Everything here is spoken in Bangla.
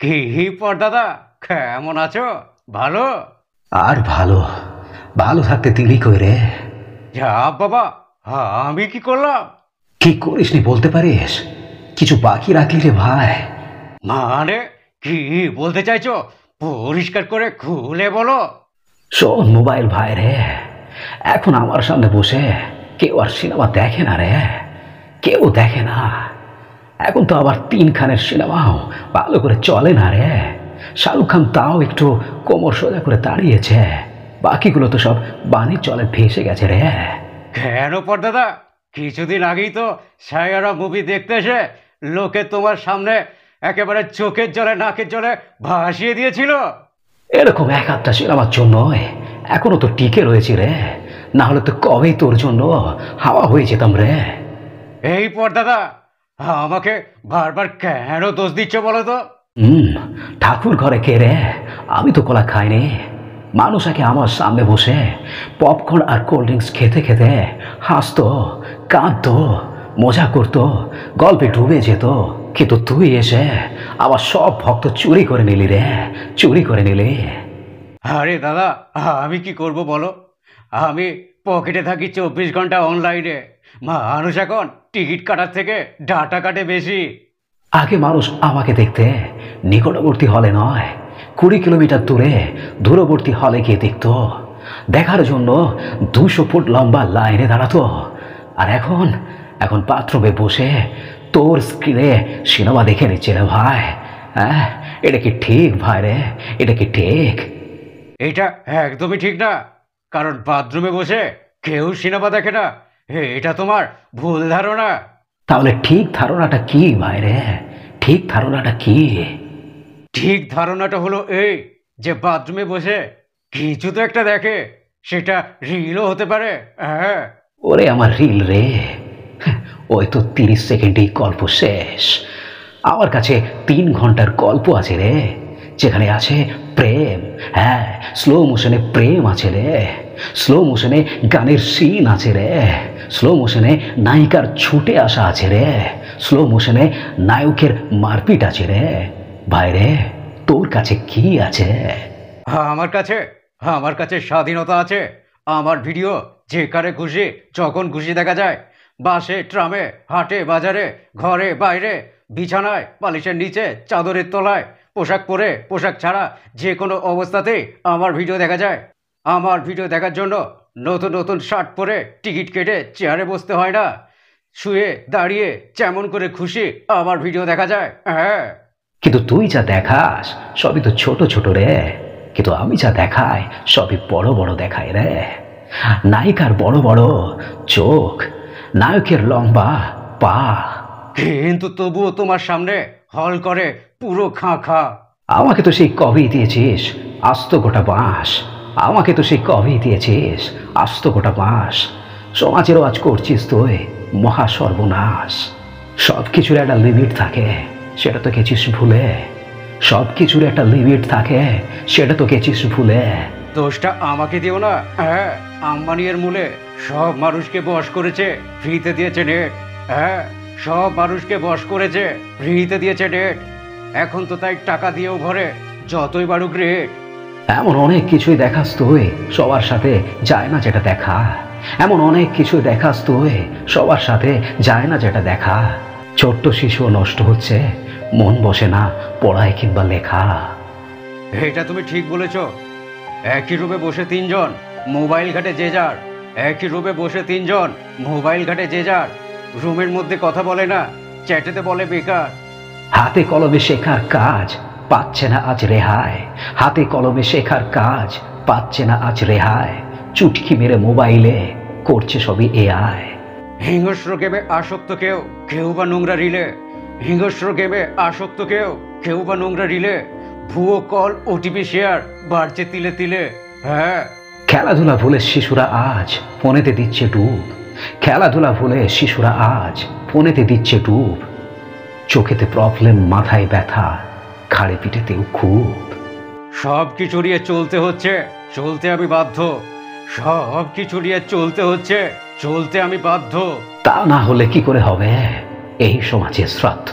কি দাদা, কেমন আছো? ভালো? আর ভালো ভালো থাকতে দিলি কই রে? যা বাবা, আমি কি করলাম? কি করিসনি বলতে পারিস? কিছু বাকি রাখলি রে ভাই? মানে কি বলতে চাইছো? পরিষ্কার করে খুলে বলো। শোন মোবাইল ভাই রে, এখন আমার সামনে বসে কেউ আর সিনেমা দেখে না রে, কেউ দেখে না। এখন তো আবার 3 খানের সিনেমাও ভালো করে চলে না রে। শাহরুখ খান তাও একটু কোমর সোজা করে দাঁড়িয়েছে, বাকিগুলো তো সব বাণিজ্য জলে ভেসে গেছে রে। কেন দাদা, কিছুদিন আগেই তো সায়রা মুভি দেখতে এসে লোকে তোমার সামনে একেবারে চোখের জলে নাকের জলে ভাসিয়ে দিয়েছিল। এরকম এক আধটা সিনেমার জন্য এখনো তো টিকে রয়েছি রে, না হলে তো কবেই তোর জন্য হাওয়া হয়ে যেতাম রে। এই দাদা, আমাকে বারবার কেন দোষ দিচ্ছ বলো তো? হুম, ঠাকুর ঘরে কে রে? আমি তো কলা খাইনি। মানুষ একে আমার সামনে বসে পপকর্ন আর কোল্ড ড্রিঙ্কস খেতে খেতে হাসতো, কাঁদতো, মজা করতো, গল্পে ডুবে যেত। কিন্তু তুই এসে আবার সব ভক্ত চুরি করে নিলি রে, চুরি করে নিলি। আরে দাদা, আমি কি করব বলো? আমি পকেটে থাকি 24 ঘন্টা অনলাইনে। মানুষ এখন টিকিট কাটার থেকে ডাটা কাটে বেশি। আগে মানুষ আমাকে দেখতে নিকটবর্তী হলে নয়, 20 কিলোমিটার দূরে দূরবর্তী হলে গিয়ে দেখত। দেখার জন্য 200 ফুট লম্বা লাইনে দাঁড়াতো। আর এখন এখন বাথরুমে বসে তোর স্ক্রিনে সিনেমা দেখে নিচ্ছে রে ভাই। হ্যাঁ, এটা কি ঠিক ভাই রে? এটা কি ঠিক? এটা একদমই ঠিক না, কারণ বাথরুমে বসে কেউ সিনেমা দেখে না। এটা তোমার ভুল ধারণা। তাহলে ঠিক ধারণাটা কি ভাই রে? ঠিক ধারণাটা কি? ঠিক ধারণাটা হলো এই, যে বাথরুমে বসে কিছু তো একটা দেখে, সেটা রিলও হতে পারে। হ্যাঁ। ওরে আমার রিল রে, ওই তো 30 সেকেন্ডেই গল্প শেষ। আমার কাছে 3 ঘন্টার গল্প আছে রে, যেখানে আছে প্রেম। হ্যাঁ, স্লো মোশনে প্রেম আছে রে, স্লো মোশনে গানের সিন আছে রে, স্লো মোশনে নায়িকার ছুটে আসা আছে রে, স্লো মোশনে নায়কের মারপিট আছে রে। ভাই রে, তোর কাছে কি আছে? আমার কাছে আমার কাছে স্বাধীনতা আছে। আমার ভিডিও যেখানে খুশি যখন খুশি দেখা যায়। বাসে, ট্রামে, হাটে, বাজারে, ঘরে, বাইরে, বিছানায়, বালিশের নিচে, চাদরের তলায়, পোশাক পরে, পোশাক ছাড়া, যে কোনো অবস্থাতেই আমার ভিডিও দেখা যায়। আমার ভিডিও দেখার জন্য নতুন নতুন শার্ট পরে টিকিট কেটে চেয়ারে বসতে হয় না। শুয়ে দাঁড়িয়ে যেমন করে খুশি আমার ভিডিও দেখা যায়। হ্যাঁ। কিন্তু তুই যা দেখাস সবই তো ছোট ছোট রে, কিন্তু আমি যা দেখাই সবই বড় বড় দেখায় রে। নায়িকার বড় বড় চোখ, নায়কের লম্বা পা। কিন্তু তবুও তোমার সামনে হল করে পুরো খাঁ খাঁ। আমাকে তো সেই কবেই দিয়েছিস আস্ত গোটা বাঁশ, আমাকে তো সেই কবেই দিয়েছিস আস্ত গোটা বাঁশ। সমাজেরও আজ করছিস তুই মহা সর্বনাশ। সব কিছুর একটা লিমিট থাকে, সেটা তো গেছিস ভুলে। সব কিছুর একটা লিমিট থাকে, সেটা তো গেছিস ভুলে। দোষটা আমাকে দিও না। হ্যাঁ, আম্বানি এর মূলে সব মানুষকে বশ করেছে, ফ্রিতে দিয়েছে নেট। হ্যাঁ, সব মানুষকে বশ করেছে, ফ্রিতে দিয়েছে নেট। এখন তো তাই টাকা দিয়েও ভরে, যতই বাড়ুক রেট। এমন অনেক কিছুই দেখাস তুই সবার সাথে যায় না যেটা দেখা, এমন অনেক কিছুই দেখাস তুই সবার সাথে যায় না যেটা দেখা। ছোট্ট শিশু নষ্ট হচ্ছে, মন বসে না পড়ায় কিংবা লেখা। এটা তুমি ঠিক বলেছ। একই রুমে বসে তিনজন, মোবাইল ঘাটে যে যার। একই রুমে বসে তিনজন, মোবাইল ঘাটে যে যার। রুমের মধ্যে কথা বলে না, চ্যাটেতে বলে বেকার। হাতে কলমে শেখার কাজ পাচ্ছে না আজ রেহাই, হাতে কলমে শেখার কাজ পাচ্ছে না আজ রেহাই। চুটকি মেরে মোবাইলে করছে সবই এআই। হিংস্র গেমে আসক্ত কেউ, কেউ বা নোংরা রিলে। হিংস্র গেমে আসক্ত কেউ, কেউ বা নোংরা রিলে। ভুয়ো কল, ওটিপি শেয়ার বাড়ছে তিলে তিলে। হ্যাঁ। খেলাধুলা ভুলে শিশুরা আজ ফোনেতে দিচ্ছে ডুব, খেলাধুলা ভুলে শিশুরা আজ ফোনেতে দিচ্ছে ডুব। চোখেতে প্রবলেম, মাথায় ব্যথা, ঘাড়ে পিঠেতেও খুব। সব কিছু নিয়ে চলতে হচ্ছে, চলতে আমি বাধ্য। সব কিছু নিয়ে চলতে হচ্ছে, চলতে আমি বাধ্য। তা না হলে কি করে হবে এই সমাজের শ্রাদ্ধ?